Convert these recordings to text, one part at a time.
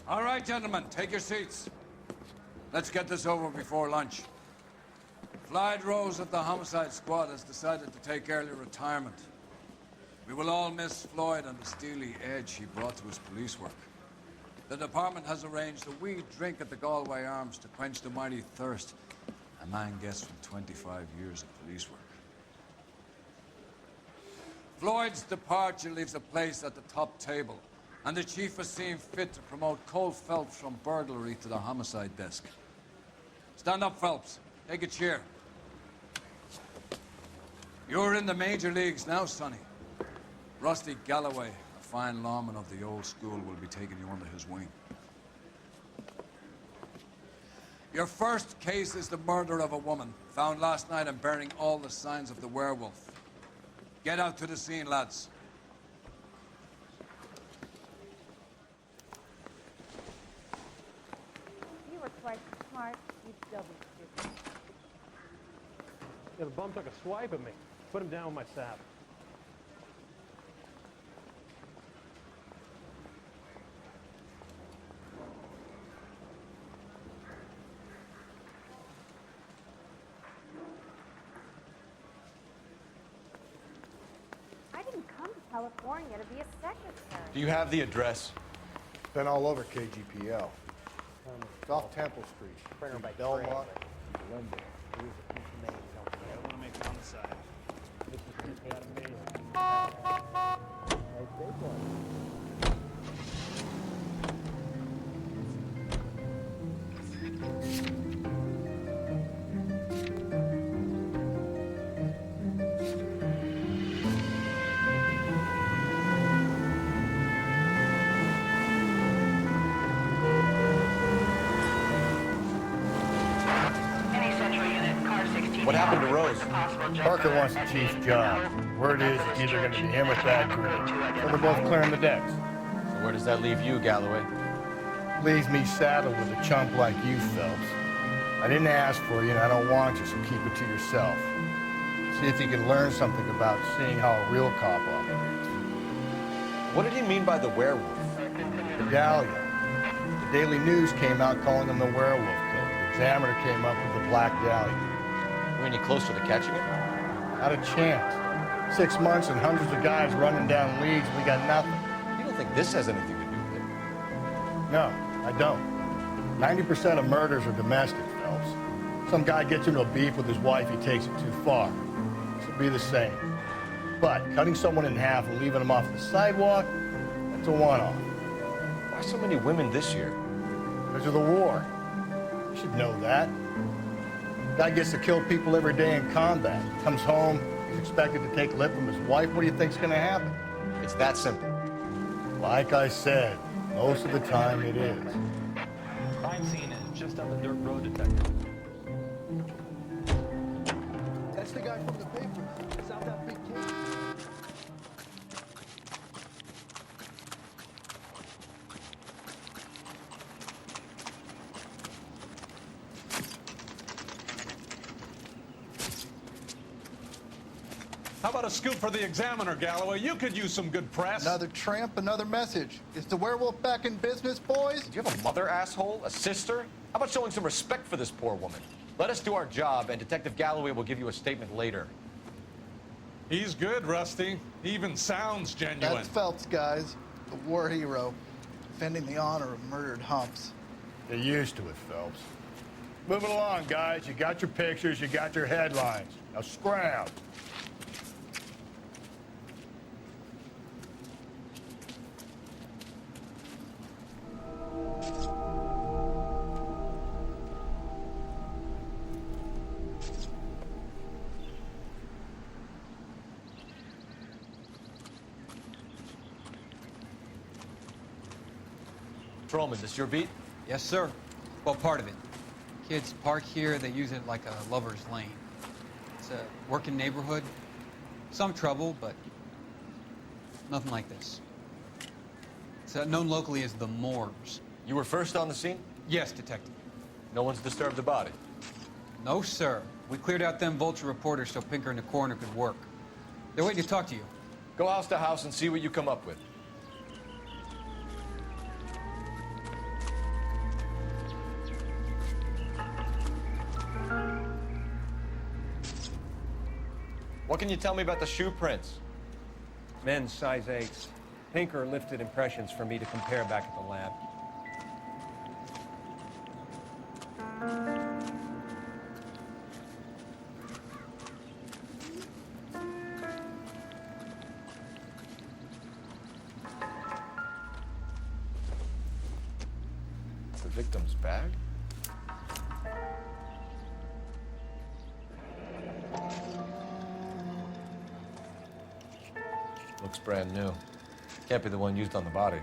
All right, gentlemen, take your seats. Let's get this over before lunch. Floyd Rose of the homicide squad has decided to take early retirement. We will all miss Floyd and the steely edge he brought to his police work. The department has arranged a wee drink at the Galway Arms to quench the mighty thirst a man gets from 25 years of police work. Floyd's departure leaves a place at the top table, and the chief has seen fit to promote Cole Phelps from burglary to the homicide desk. Stand up, Phelps. Take a chair. You're in the major leagues now, Sonny. Rusty Galloway, a fine lawman of the old school, will be taking you under his wing. Your first case is the murder of a woman, found last night and bearing all the signs of the werewolf. Get out to the scene, lads. You were twice as smart, you'd still be stupid. Yeah, the bum took a swipe at me. Put him down with my sap. I didn't come to California to be a secretary. Do you have the address? Been all over KGPL. It's off Temple Street. Bring her by Belmont train. and Linden. I don't want to make it on the side. What happened to Rose? Parker wants the chief's job. Word is it's either going to be him or Thad Green. So they're both clearing the decks. So where does that leave you, Galloway? Leaves me saddled with a chump like you, Phelps. I didn't ask for you, and I don't want you, so keep it to yourself. See if you can learn something about seeing how a real cop operates. What did he mean by the werewolf? The Dahlia. The Daily News came out calling him the werewolf killer. The Examiner came up with the Black Dahlia. Are we any closer to catching him? Not a chance. 6 months and hundreds of guys running down leads, and we got nothing. You don't think this has anything to do with it? No, I don't. 90% of murders are domestic, Phelps. Some guy gets into a beef with his wife, he takes it too far. This will be the same. But cutting someone in half and leaving them off the sidewalk, that's a one-off. Why so many women this year? Because of the war. You should know that. Guy gets to kill people every day in combat. Comes home, he's expected to take lip from his wife. What do you think's gonna happen? It's that simple. Like I said, most of the time it is. Crime scene is just up the dirt road, detective. That's the guy from the paper. It's not that big case. How about a scoop for the Examiner, Galloway? You could use some good press. Another tramp, another message. Is the werewolf back in business, boys? Do you have a mother, asshole? A sister? How about showing some respect for this poor woman? Let us do our job, and Detective Galloway will give you a statement later. He's good, Rusty. He even sounds genuine. That's Phelps, guys. The war hero. Defending the honor of murdered humps. Get used to it, Phelps. Moving along, guys. You got your pictures, you got your headlines. Now scram. Patrolman, this your beat? Yes, sir. Well, part of it. Kids park here, they use it like a lover's lane. It's a working neighborhood. Some trouble, but nothing like this. It's known locally as the Moors. You were first on the scene? Yes, detective. No one's disturbed the body? No, sir. We cleared out them vulture reporters so Pinker and the coroner could work. They're waiting to talk to you. Go house to house and see what you come up with. What can you tell me about the shoe prints? Men's size 8s. Pinker lifted impressions for me to compare back at the lab. The victim's bag? Looks brand new. Can't be the one used on the body.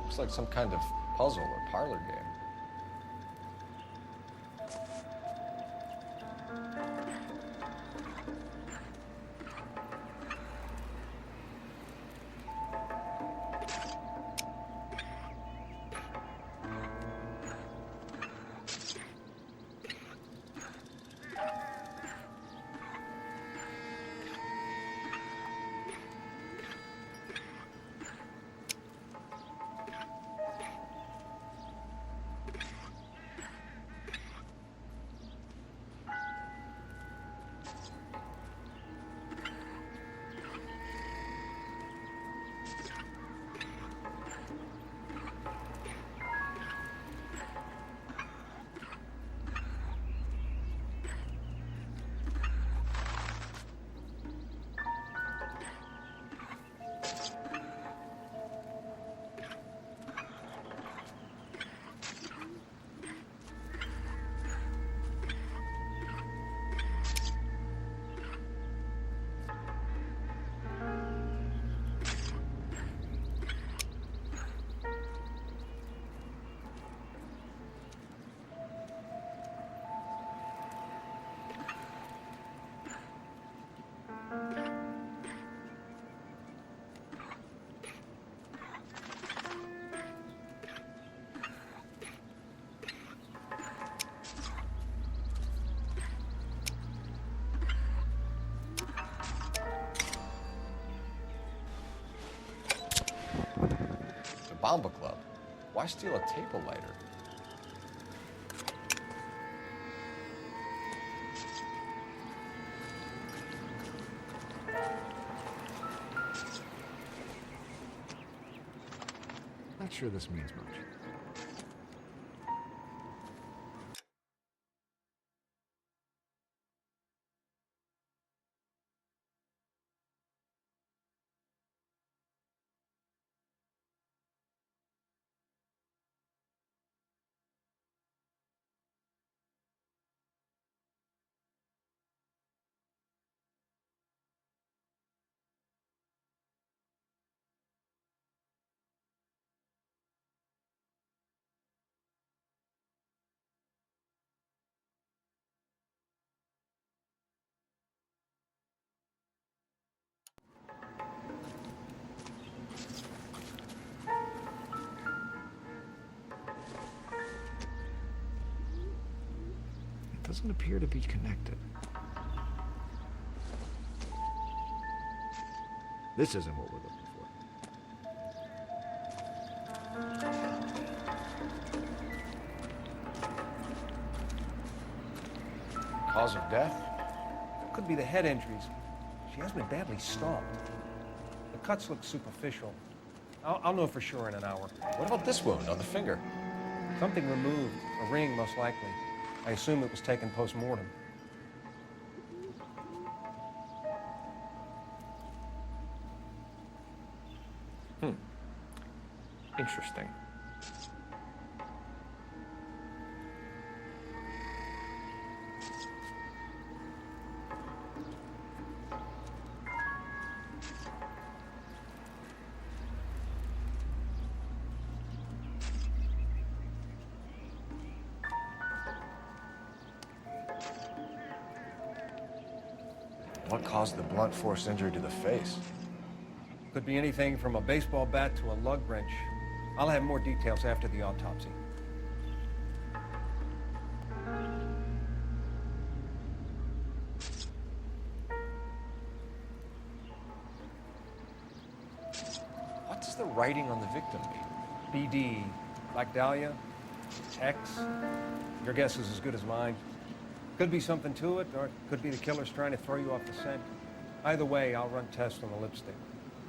Looks like some kind of puzzle or parlor game. Bomba Club. Why steal a table lighter? Not sure this means much. Doesn't appear to be connected. This isn't what we're looking for. Cause of death? Could be the head injuries. She has been badly stomped. The cuts look superficial. I'll know for sure in an hour. What about this wound on the finger? Something removed. A ring, most likely. I assume it was taken post-mortem. Interesting. What caused the blunt force injury to the face? Could be anything from a baseball bat to a lug wrench. I'll have more details after the autopsy. What's the writing on the victim mean? BD, Black Dahlia, X. Your guess is as good as mine. Could be something to it, or it could be the killer's trying to throw you off the scent. Either way, I'll run tests on the lipstick.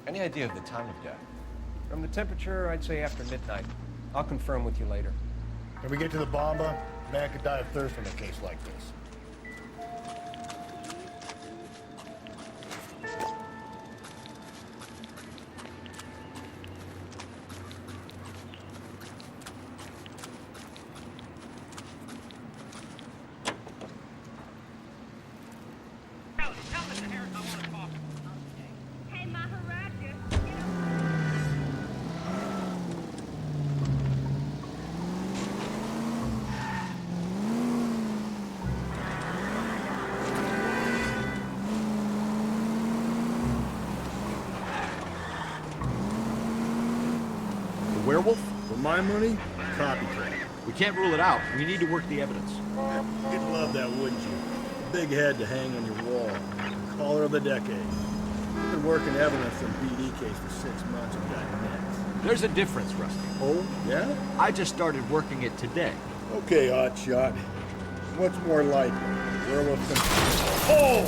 Any idea of the time of death? From the temperature, I'd say after midnight. I'll confirm with you later. When we get to the Bomba, a man could die of thirst in a case like this. Werewolf? For my money, copycat. We can't rule it out. We need to work the evidence. You'd love that, wouldn't you? A big head to hang on your wall. Caller of the decade. You've been working evidence on BD case for 6 months and got next. There's a difference, Rusty. Oh, yeah? I just started working it today. Okay, hotshot. What's more likely? Werewolf can... Oh!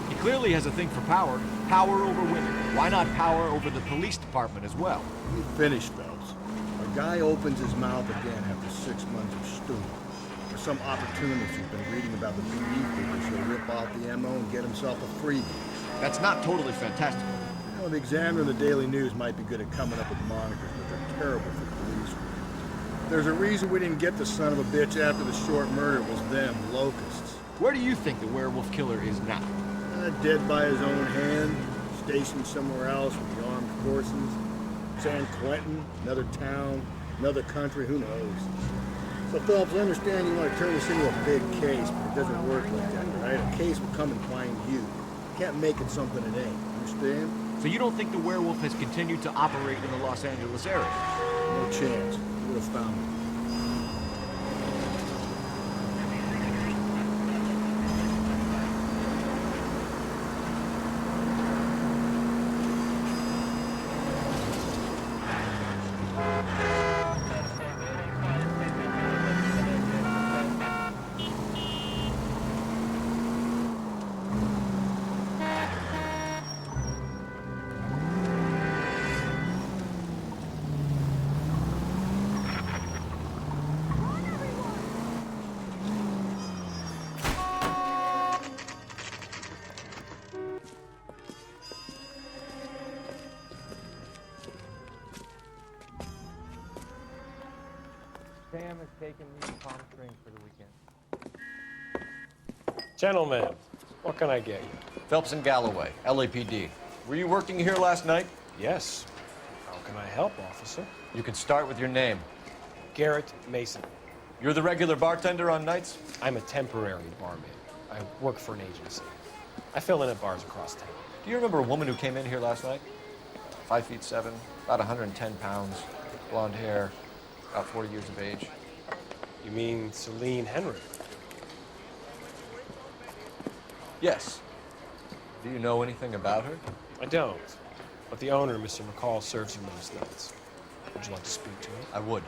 He clearly has a thing for power. Power over women. Why not power over the police department as well? We finished, Phelps. Our guy opens his mouth again after 6 months of stewing. For some opportunist who's been reading about the BD figures, he'll rip off the MO and get himself a freebie. That's not totally fantastical. You know, the Examiner and the Daily News might be good at coming up with monikers, but they're terrible for police. There's a reason we didn't get the son of a bitch after the short murder. It was them, locusts. Where do you think the werewolf killer is now? Dead by his own hand, stationed somewhere else with the armed forces. San Quentin, another town, another country, who knows? So, Phelps, I understand you want to turn this into a big case, but it doesn't work like that, right? A case will come and find you. You can't make it something it ain't, understand? So you don't think the werewolf has continued to operate in the Los Angeles area? No chance. You would have found him. Sam has taken me to Palm Springs for the weekend. Gentlemen, what can I get you? Phelps and Galloway, LAPD. Were you working here last night? Yes. How can I help, officer? You can start with your name. Garrett Mason. You're the regular bartender on nights? I'm a temporary barmaid. I work for an agency. I fill in at bars across town. Do you remember a woman who came in here last night? 5'7", about 110 pounds, blonde hair, about 40 years of age. You mean Celine Henry? Yes. Do you know anything about her? I don't. But the owner, Mr. McCall, serves him most nights. Would you like to speak to him? I would.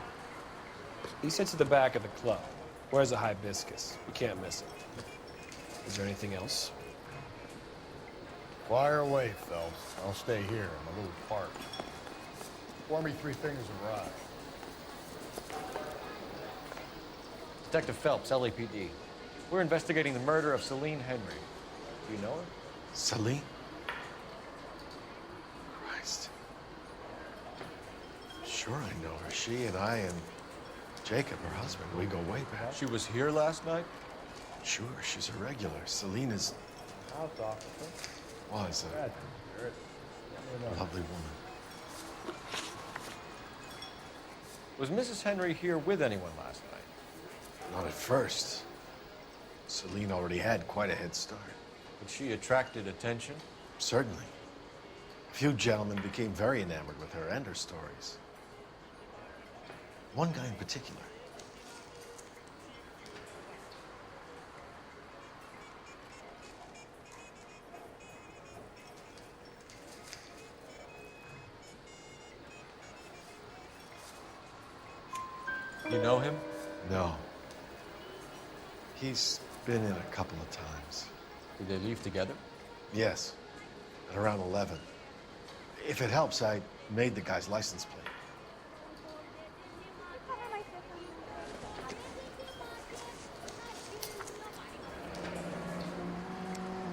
He sits at the back of the club. Wears a hibiscus. You can't miss him. Is there anything else? Fire away, Phelps. I'll stay here in the little park. Pour me 3 fingers of rye. Detective Phelps, LAPD. We're investigating the murder of Celine Henry. Do you know her? Celine? Christ. Sure I know her. She and I and Jacob, her husband, we go way back. She was here last night? Sure, she's a regular. Celine is... House officer. Was a lovely woman. Was Mrs. Henry here with anyone last night? Not at first. Celine already had quite a head start. But she attracted attention? Certainly. A few gentlemen became very enamored with her and her stories. One guy in particular. You know him? No. He's been in a couple of times. Did they leave together? Yes. At around 11. If it helps, I made the guy's license plate.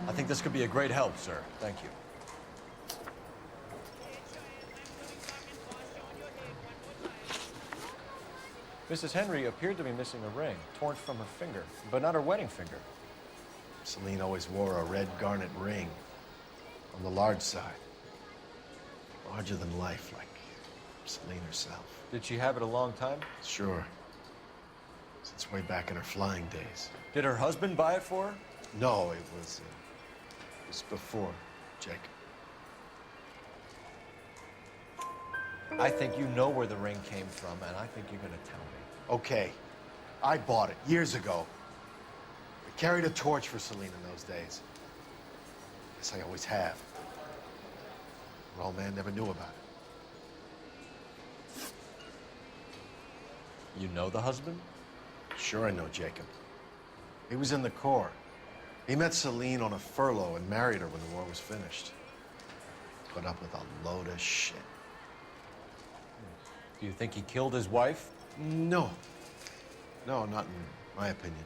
I think this could be a great help, sir. Thank you. Mrs. Henry appeared to be missing a ring, torn from her finger, but not her wedding finger. Celine always wore a red garnet ring on the large side. Larger than life, like Celine herself. Did she have it a long time? Sure. Since way back in her flying days. Did her husband buy it for her? No, it was before Jacob. I think you know where the ring came from, and I think you're gonna tell me. Okay, I bought it years ago. I carried a torch for Celine in those days. Guess I always have. Her old man never knew about it. You know the husband? Sure I know Jacob. He was in the Corps. He met Celine on a furlough and married her when the war was finished. Put up with a load of shit. Do you think he killed his wife? No. No, not in my opinion.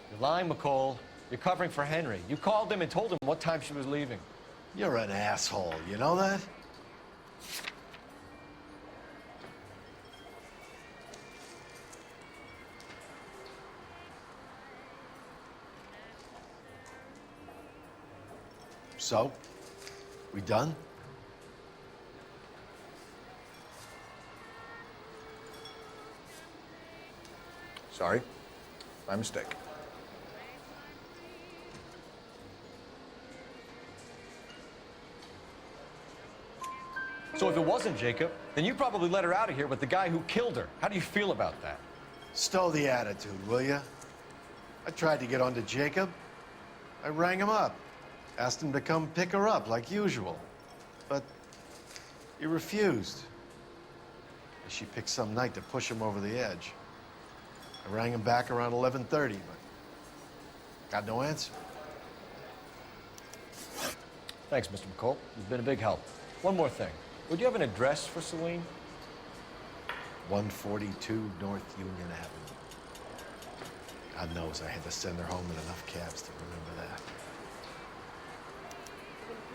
You're lying, McCall. You're covering for Henry. You called him and told him what time she was leaving. You're an asshole, you know that? So, we done? Sorry. My mistake. So if it wasn't Jacob, then you probably let her out of here with the guy who killed her. How do you feel about that? Stow the attitude, will ya? I tried to get onto Jacob. I rang him up. Asked him to come pick her up, like usual. But he refused. She picked some night to push him over the edge. I rang him back around 11:30, but got no answer. Thanks, Mr. McCall. You've been a big help. One more thing. Would you have an address for Celine? 142 North Union Avenue. God knows I had to send her home in enough cabs to remember that.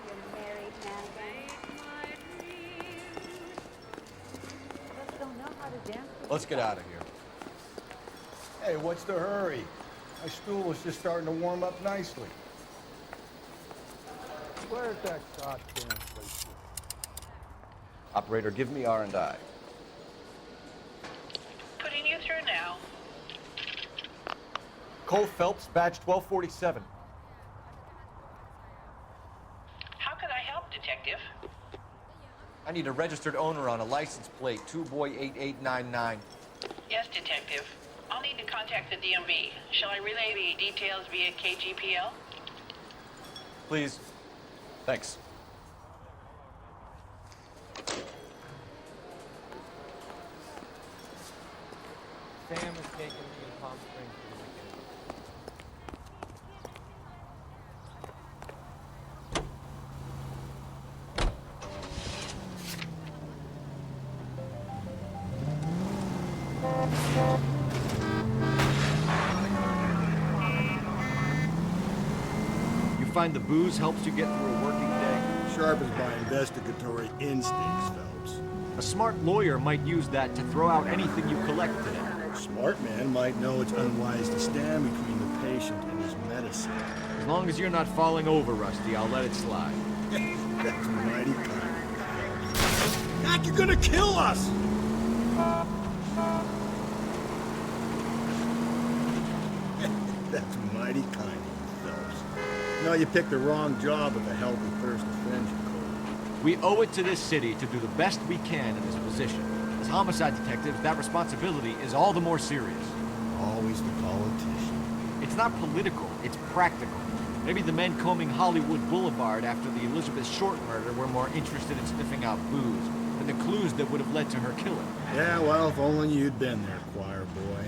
You're married man again. Just don't know how to dance. Let's get out of here. Hey, what's the hurry? My stool was just starting to warm up nicely. Where's that goddamn place? Operator, give me R&I. Putting you through now. Cole Phelps, badge 1247. How can I help, Detective? I need a registered owner on a license plate, 2boy8899. Yes, Detective. I'll need to contact the DMV. Shall I relay the details via KGPL? Please. Thanks. Sam is taking me to Palm Springs for the weekend. You find the booze helps you get through a working day? Sharpens my investigatory instincts, Phelps. A smart lawyer might use that to throw out anything you collect today. A smart man might know it's unwise to stand between the patient and his medicine. As long as you're not falling over, Rusty, I'll let it slide. That's mighty kind. you're gonna kill us! That's mighty kind of you, Phelps. No, you picked the wrong job with a healthy thirst to fringe, Cole. We owe it to this city to do the best we can in this position. As homicide detectives, that responsibility is all the more serious. Always the politician. It's not political, it's practical. Maybe the men combing Hollywood Boulevard after the Elizabeth Short murder were more interested in sniffing out booze than the clues that would have led to her killing. Yeah, well, if only you'd been there, choir boy.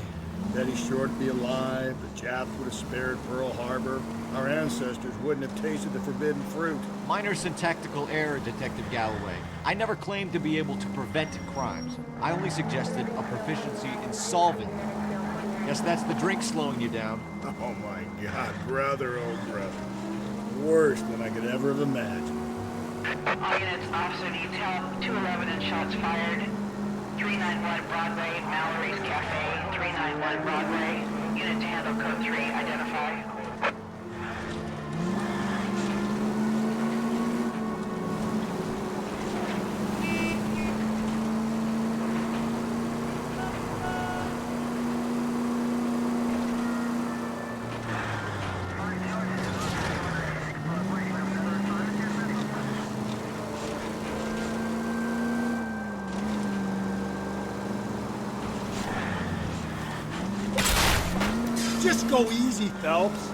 Betty Short be alive, the Japs would have spared Pearl Harbor, our ancestors wouldn't have tasted the forbidden fruit. Minor syntactical error, Detective Galloway. I never claimed to be able to prevent crimes. I only suggested a proficiency in solving them. Guess that's the drink slowing you down. Oh my God, brother, oh brother. Worse than I could ever have imagined. All units, officer detail, 211 and shots fired. 391 Broadway, Mallory's Cafe, 391 Broadway. Unit to handle code 3, identify. Just go easy, Phelps.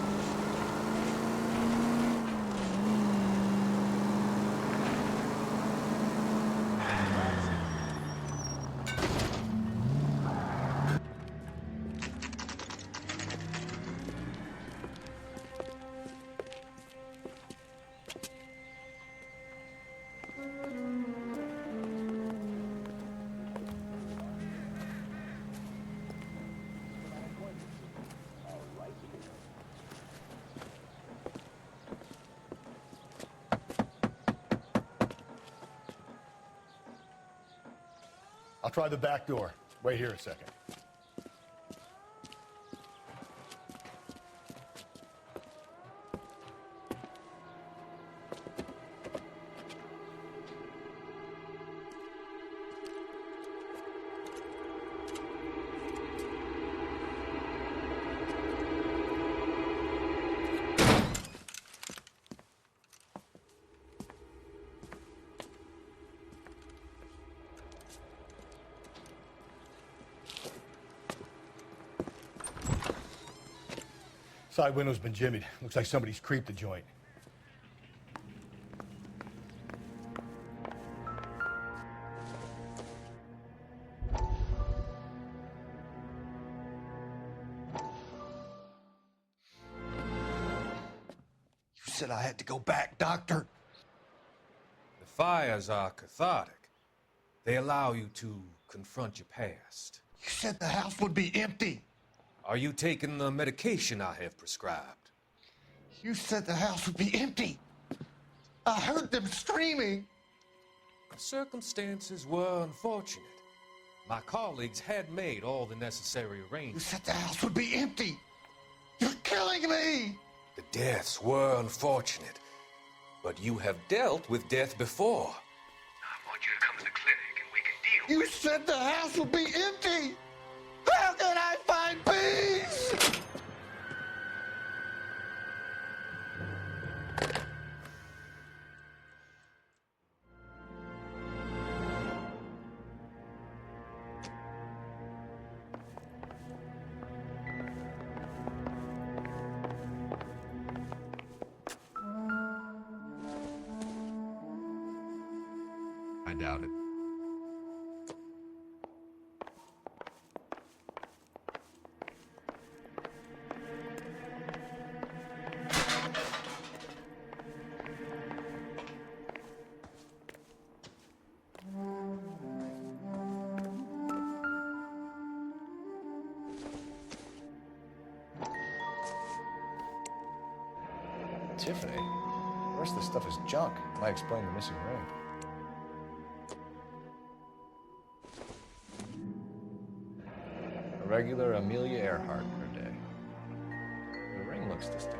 I'll try the back door. Wait here a second. Side window's been jimmied. Looks like somebody's creeped the joint. You said I had to go back, Doctor. The fires are cathartic. They allow you to confront your past. You said the house would be empty. Are you taking the medication I have prescribed? You said the house would be empty. I heard them screaming. The circumstances were unfortunate. My colleagues had made all the necessary You arrangements. said the house would be empty. You're killing me. The deaths were unfortunate, but you have dealt with death before. I want you to come to the clinic and we can deal. You said the house would be empty. How can I find peace? I doubt it. Tiffany, the rest of this stuff is junk. Might explain the missing ring. A regular Amelia Earhart per day. The ring looks distinct.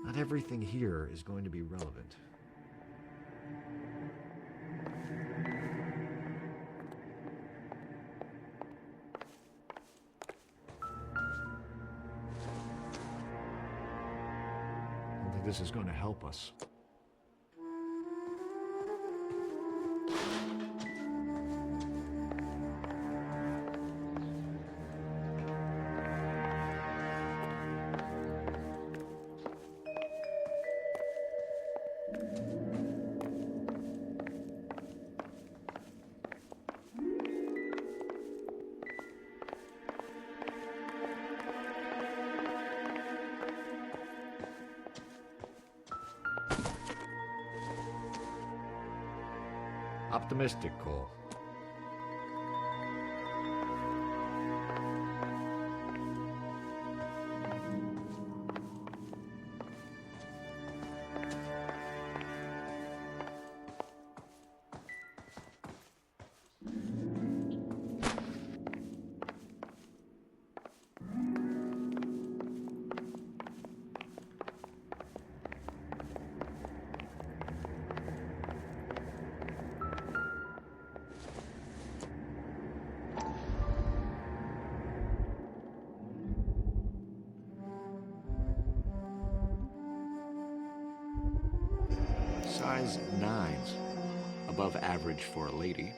Not everything here is going to be relevant. I don't think this is going to help us. Optimistic, Cole. Size 9s, above average for a lady.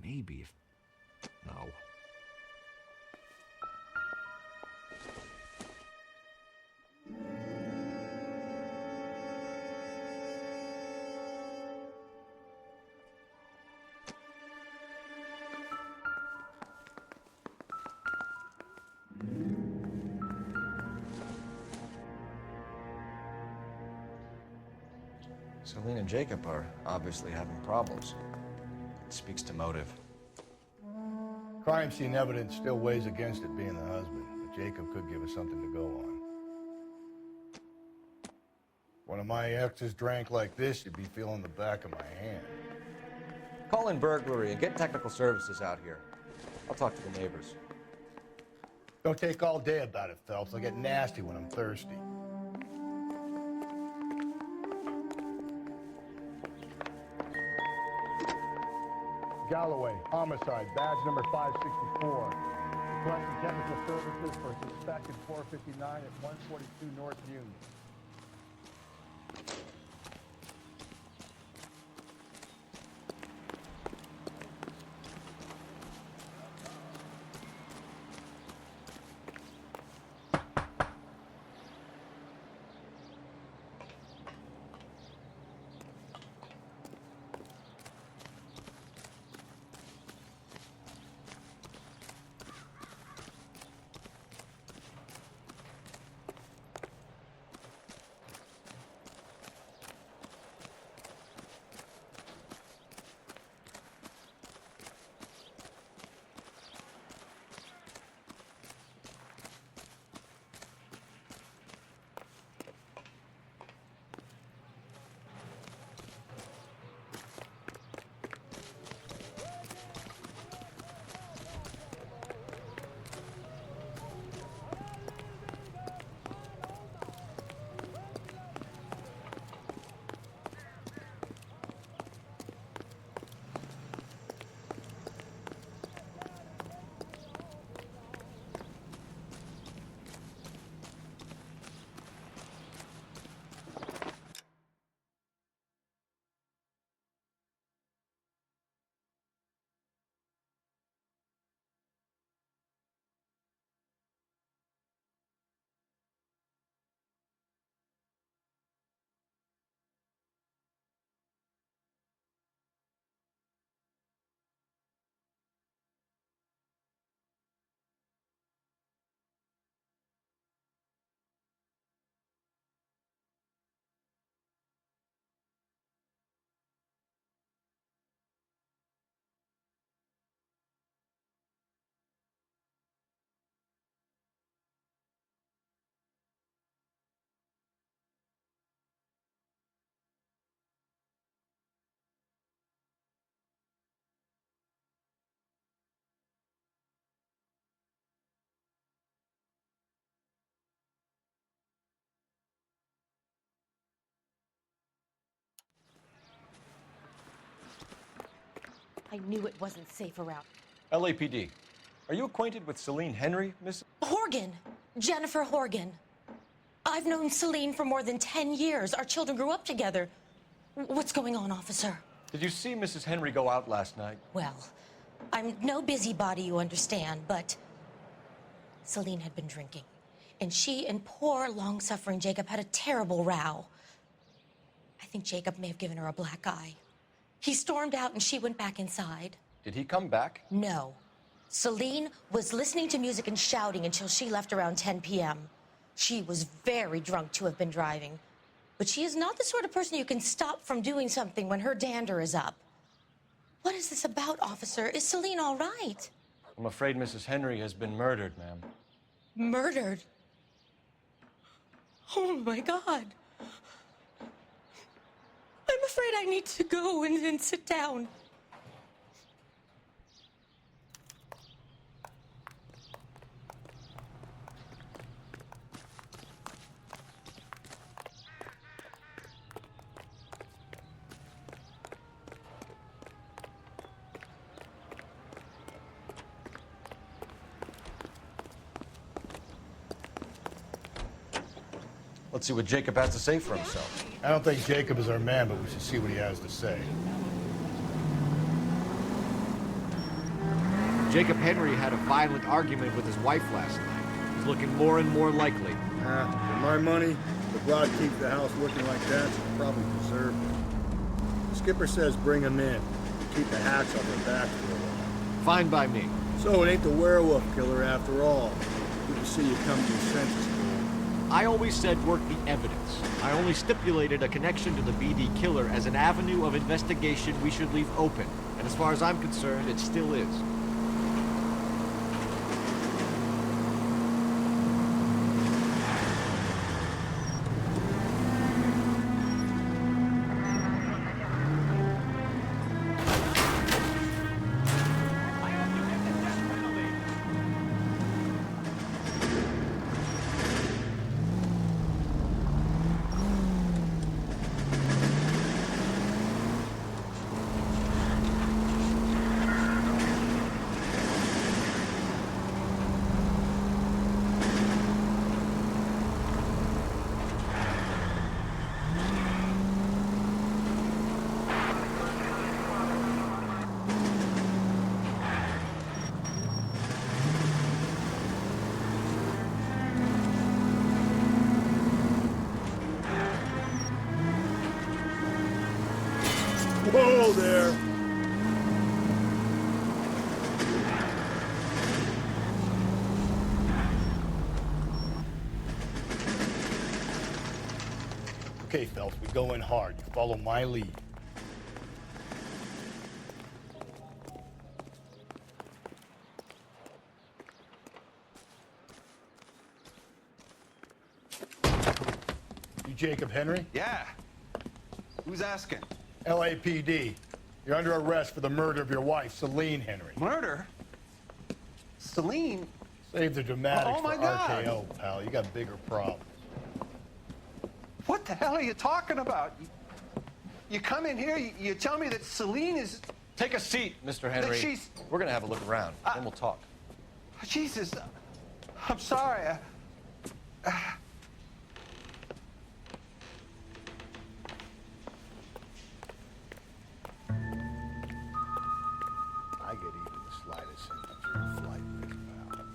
Maybe if... No. Celine and Jacob are obviously having problems. It speaks to motive. Crime scene evidence still weighs against it being the husband, but Jacob could give us something to go on. One of my exes drank like this, you'd be feeling the back of my hand. Call in burglary and get technical services out here. I'll talk to the neighbors. Don't take all day about it, Phelps. I'll get nasty when I'm thirsty. Galloway, homicide, badge number 564. Requesting technical services for a suspected 459 at 142 North Union. I knew it wasn't safe around. LAPD. Are you acquainted with Celine Henry, Miss? Horgan. Jennifer Horgan. I've known Celine for more than 10 years. Our children grew up together. What's going on, officer? Did you see Mrs. Henry go out last night? Well, I'm no busybody, you understand, but Celine had been drinking. And she and poor, long-suffering Jacob had a terrible row. I think Jacob may have given her a black eye. He stormed out and she went back inside. Did he come back? No. Celine was listening to music and shouting until she left around 10 p.m. She was very drunk to have been driving. But she is not the sort of person you can stop from doing something when her dander is up. What is this about, officer? Is Celine all right? I'm afraid Mrs. Henry has been murdered, ma'am. Murdered? Oh, my God. I'm afraid I need to go and sit down. Let's see what Jacob has to say for himself. I don't think Jacob is our man, but we should see what he has to say. Jacob Henry had a violent argument with his wife last night. He's looking more and more likely. For my money, the broad keeps the house looking like that, so probably deserved it. The skipper says bring him in. Keep the hacks off their backs for a while. Fine by me. So it ain't the werewolf killer after all. Good to see you come to your senses. I always said work the evidence. I only stipulated a connection to the BD killer as an avenue of investigation we should leave open. And as far as I'm concerned, it still is. Whoa there! Okay, Phelps, we go in hard. You follow my lead. You Jacob Henry? Yeah. Who's asking? LAPD. You're under arrest for the murder of your wife, Celine Henry. Murder? Celine? Save the dramatics Oh, my for God. RKO, pal. You got bigger problems. What the hell are you talking about? You come in here, you tell me that Celine is... Take a seat, Mr. Henry. That she's... We're gonna have a look around, then we'll talk. Jesus, I'm sorry. I get even the slightest hint that you're a flight risk, pal.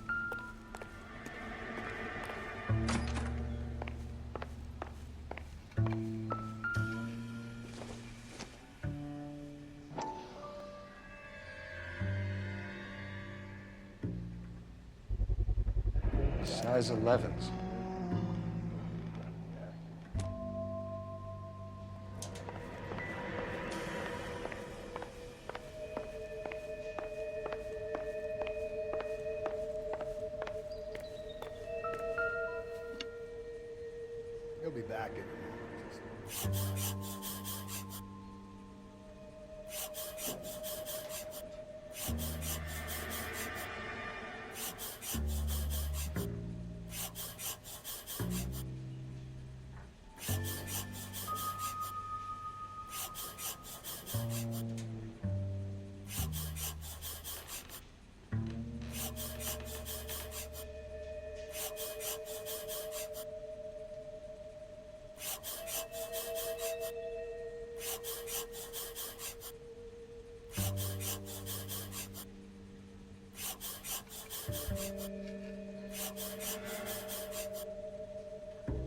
Size 11s. He'll be back in a moment.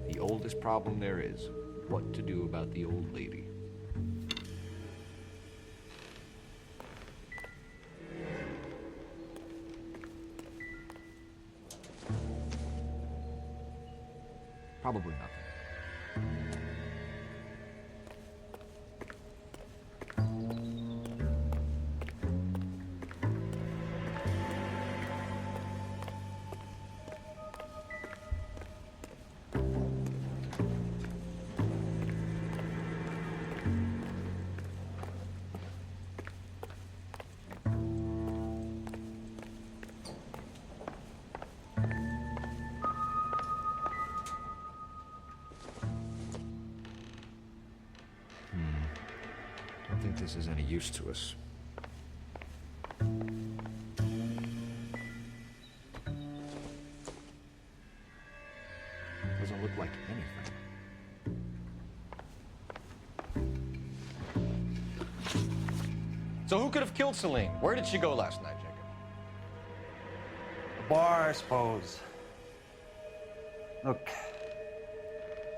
The oldest problem there is, what to do about the old lady. Probably nothing. I don't think this is any use to us. Doesn't look like anything. So who could have killed Celine? Where did she go last night, Jacob? A bar, I suppose. Look,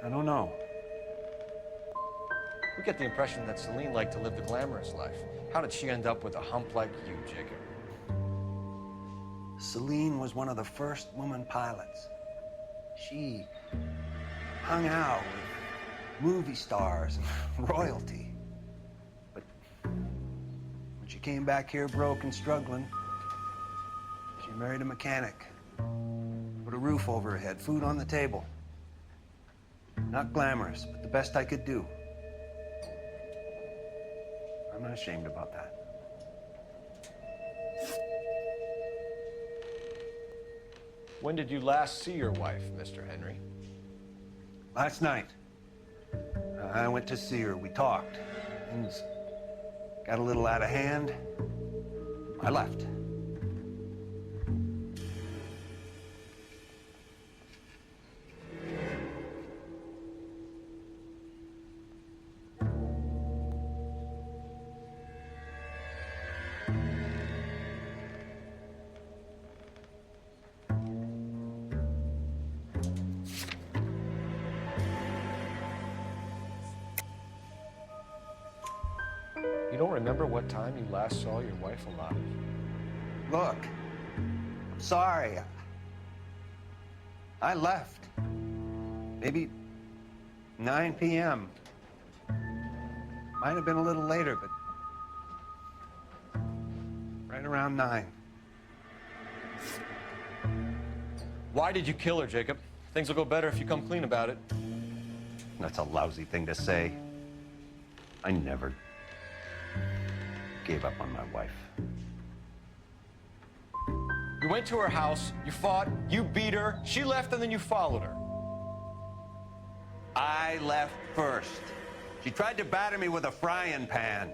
I don't know. We get the impression that Celine liked to live the glamorous life. How did she end up with a hump like you, Jacob? Celine was one of the first woman pilots. She hung out with movie stars and royalty. But when she came back here broke and struggling, she married a mechanic. Put a roof over her head, food on the table. Not glamorous, but the best I could do. I'm not ashamed about that. When did you last see your wife, Mr. Henry? Last night. I went to see her. We talked. Things got a little out of hand. I left. You don't remember what time you last saw your wife alive? Look, I'm sorry. I left. Maybe 9 p.m. Might have been a little later, but right around 9. Why did you kill her, Jacob? Things will go better if you come clean about it. That's a lousy thing to say. I never gave up on my wife. You went to her house, you fought, you beat her, she left, and then you followed her. I left first. She tried to batter me with a frying pan.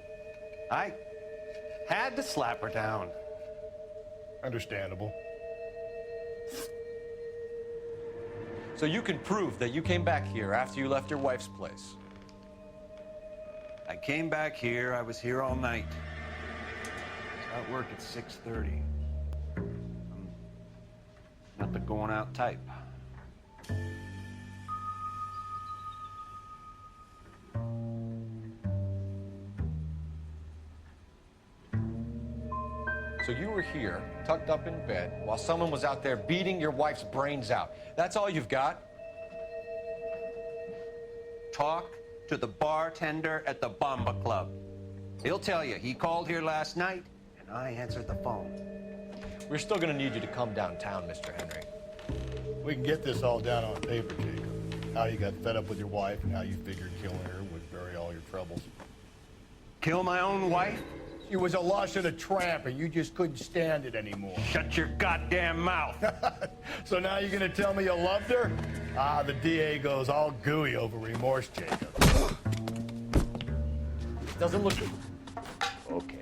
I had to slap her down. Understandable. So you can prove that you came back here after you left your wife's place. I came back here. I was here all night. I was at work at 6:30. I'm not the going out type. So you were here, tucked up in bed, while someone was out there beating your wife's brains out. That's all you've got? Talk to the bartender at the Bomba Club. He'll tell you he called here last night, and I answered the phone. We're still gonna need you to come downtown, Mr. Henry. We can get this all down on paper, Jacob. How you got fed up with your wife and how you figured killing her would bury all your troubles. Kill my own wife? She was a lush and a tramp, and you just couldn't stand it anymore. Shut your goddamn mouth. So now you're gonna tell me you loved her? Ah, the DA goes all gooey over remorse, Jacob. Doesn't look... Okay.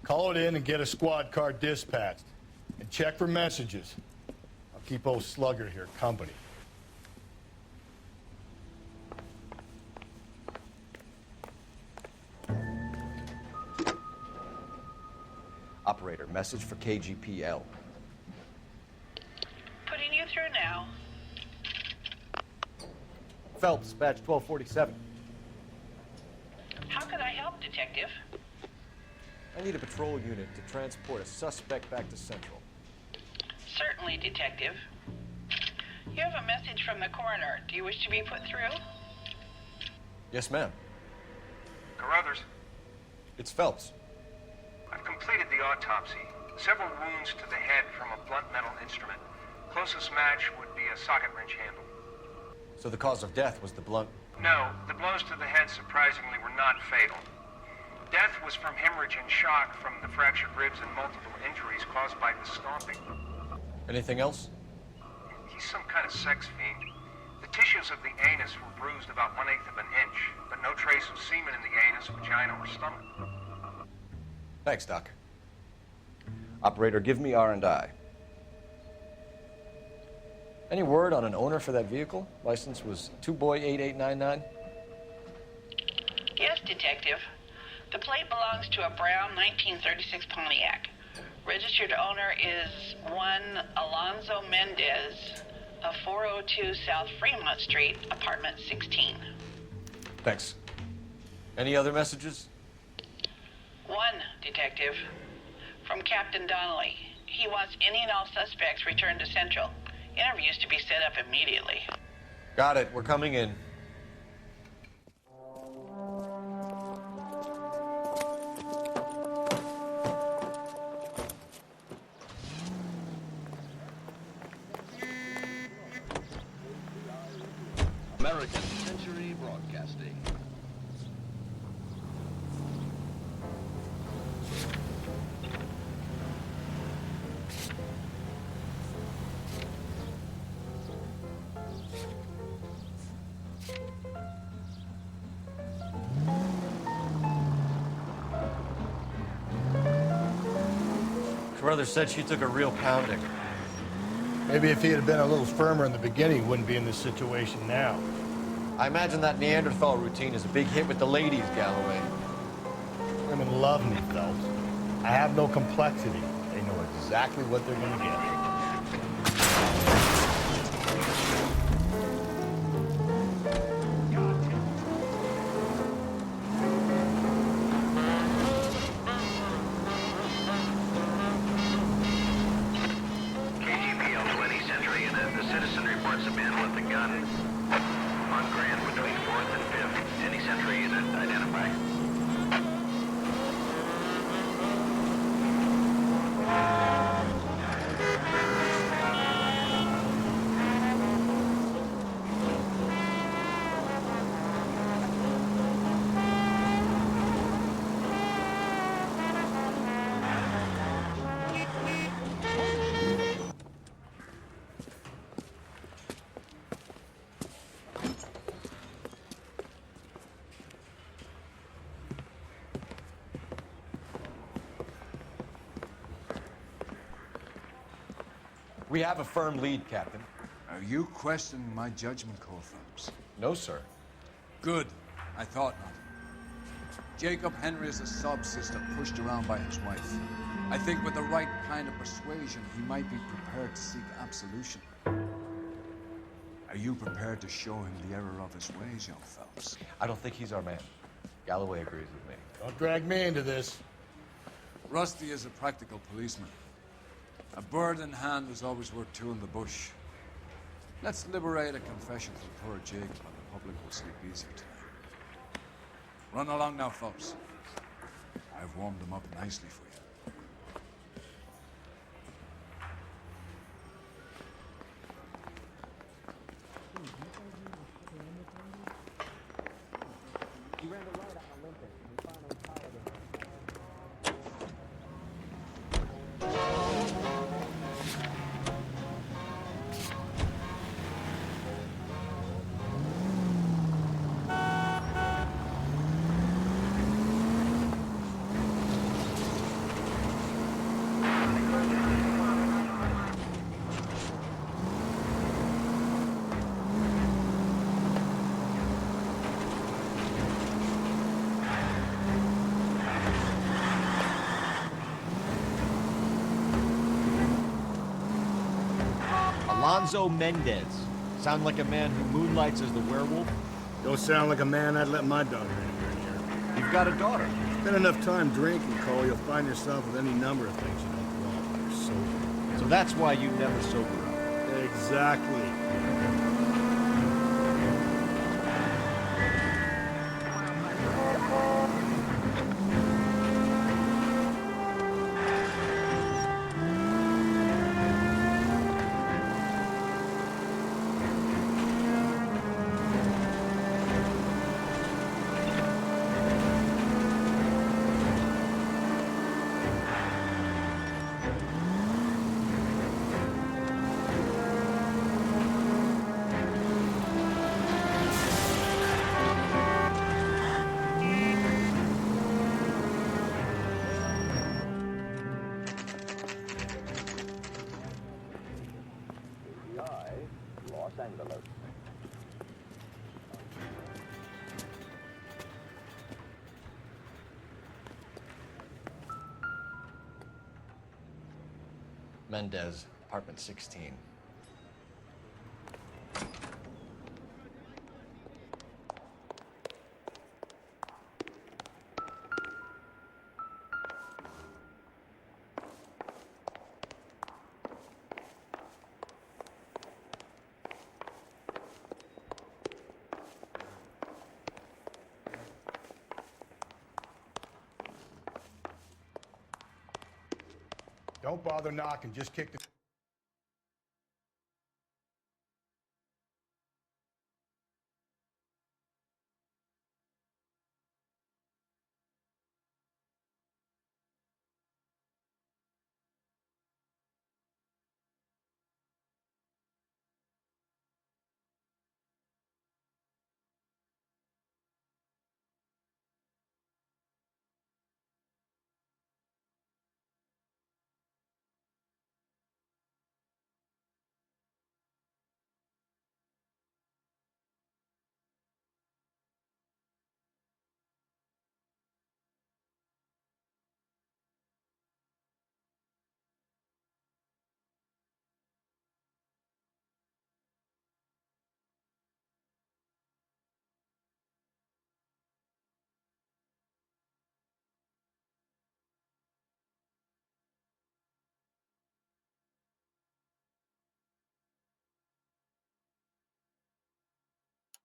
Call it in and get a squad car dispatched. And check for messages. I'll keep old Slugger here company. operator. Message for KGPL. Putting you through now. Phelps, badge 1247. How can I help, Detective? I need a patrol unit to transport a suspect back to Central. Certainly, Detective. You have a message from the coroner. Do you wish to be put through? Yes, ma'am. Carruthers, It's Phelps. I've completed the autopsy. Several wounds to the head from a blunt metal instrument. Closest match would be a socket wrench handle. So the cause of death was the blunt. No, the blows to the head surprisingly were not fatal. Death was from hemorrhage and shock from the fractured ribs and multiple injuries caused by the stomping. Anything else? He's some kind of sex fiend. The tissues of the anus were bruised about 1/8 of an inch, but no trace of semen in the anus, vagina, or stomach. Thanks, Doc. Operator, give me R&I. Any word on an owner for that vehicle? License was 2boy8899. Yes, Detective. The plate belongs to a brown 1936 Pontiac. Registered owner is one Alonzo Mendez of 402 South Fremont Street, apartment 16. Thanks. Any other messages? One, Detective. From Captain Donnelly. He wants any and all suspects returned to Central. Interviews to be set up immediately. Got it. We're coming in. American Century Broadcasting. Carruthers said she took a real pounding. Maybe if he had been a little firmer in the beginning, he wouldn't be in this situation now. I imagine that Neanderthal routine is a big hit with the ladies, Galloway. Women love me, Phelps. I have no complexity. They know exactly what they're gonna get. KGPL 20 Central Unit. The citizen reports a man with a gun on Grand between 4th and 5th. Any Central Unit identify. We have a firm lead, Captain. Are you questioning my judgment call, Phelps? No, sir. Good. I thought not. Jacob Henry is a sob sister pushed around by his wife. I think with the right kind of persuasion, he might be prepared to seek absolution. Are you prepared to show him the error of his ways, young Phelps? I don't think he's our man. Galloway agrees with me. Don't drag me into this. Rusty is a practical policeman. A bird in hand is always worth two in the bush. Let's liberate a confession from poor Jacob, and the public will sleep easier tonight. Run along now, folks. I've warmed them up nicely for you. He ran the ride at Olympics and he finally tired of it. Alonzo Mendez. Sound like a man who moonlights as the werewolf? Don't sound like a man I'd let my daughter in here. You've got a daughter. Spend enough time drinking, Cole, you'll find yourself with any number of things you don't want when you're sober. So that's why you never sober up. Exactly. Los Angeles. Mendez, apartment 16. Don't bother knocking, just kick the...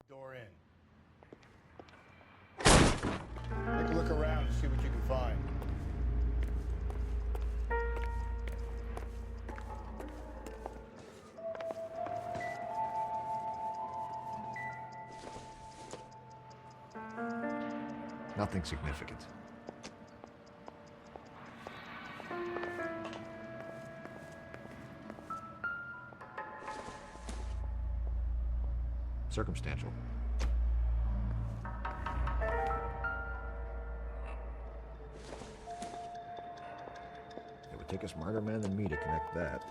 door in. Take a look around and see what you can find. Nothing significant. Circumstantial. It would take a smarter man than me to connect that.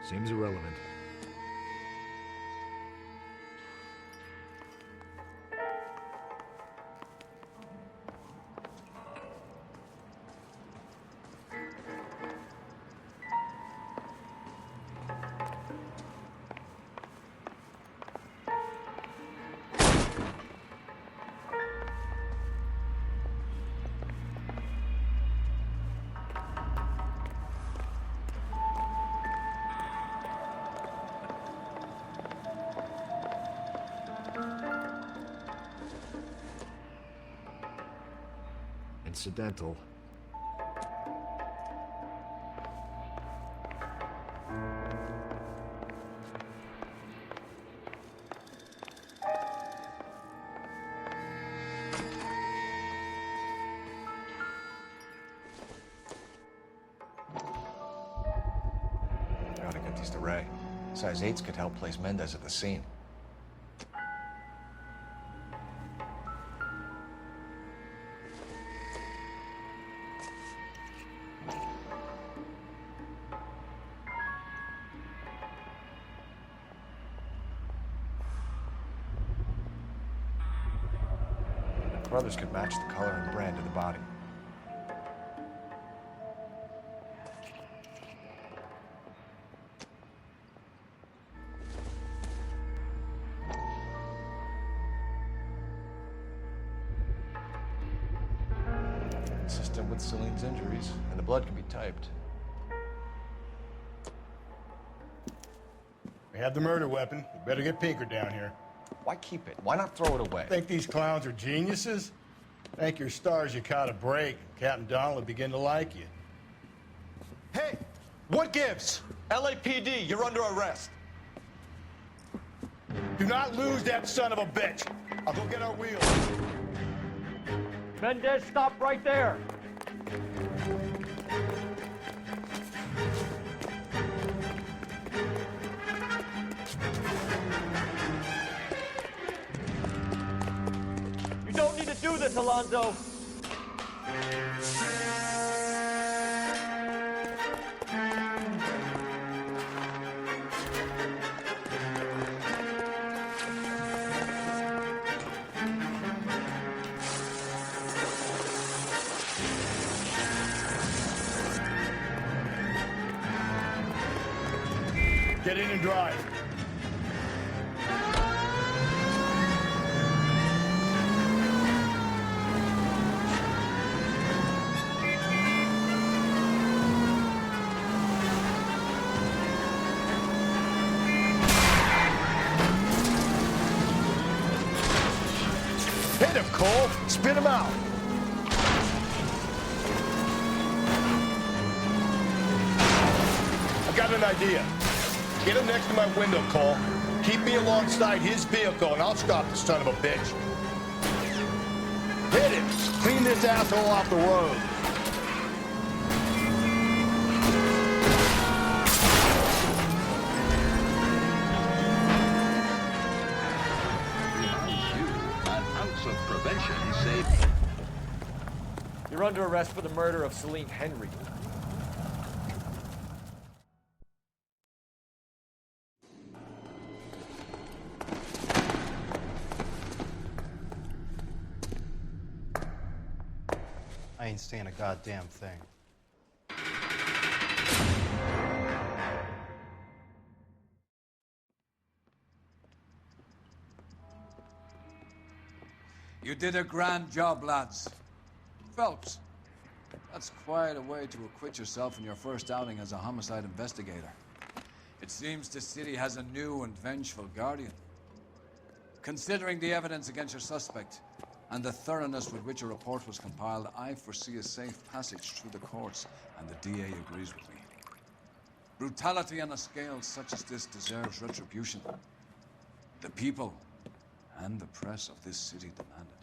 Seems irrelevant. Incidental. Gotta get these to Ray. Size 8s could help place Mendez at the scene. Brothers could match the color and brand of the body. Consistent with Celine's injuries, and the blood can be typed. We have the murder weapon. We better get Pinker down here. Why keep it? Why not throw it away? Think these clowns are geniuses? Thank your stars you caught a break. Captain Donald will begin to like you. Hey! What gives? LAPD, you're under arrest. Do not lose that son of a bitch. I'll go get our wheels. Mendez, stop right there. You don't need to do this, Alonzo. Get in and drive. Hit him, Cole. Spit him out. I got an idea. Get him next to my window, Cole. Keep me alongside his vehicle, and I'll stop the son of a bitch. Hit him. Clean this asshole off the road. An ounce of prevention saves. You're under arrest for the murder of Celine Henry. I ain't saying a goddamn thing. You did a grand job, lads. Phelps, that's quite a way to acquit yourself in your first outing as a homicide investigator. It seems the city has a new and vengeful guardian. Considering the evidence against your suspect, and the thoroughness with which a report was compiled, I foresee a safe passage through the courts, and the DA agrees with me. Brutality on a scale such as this deserves retribution. The people and the press of this city demand it.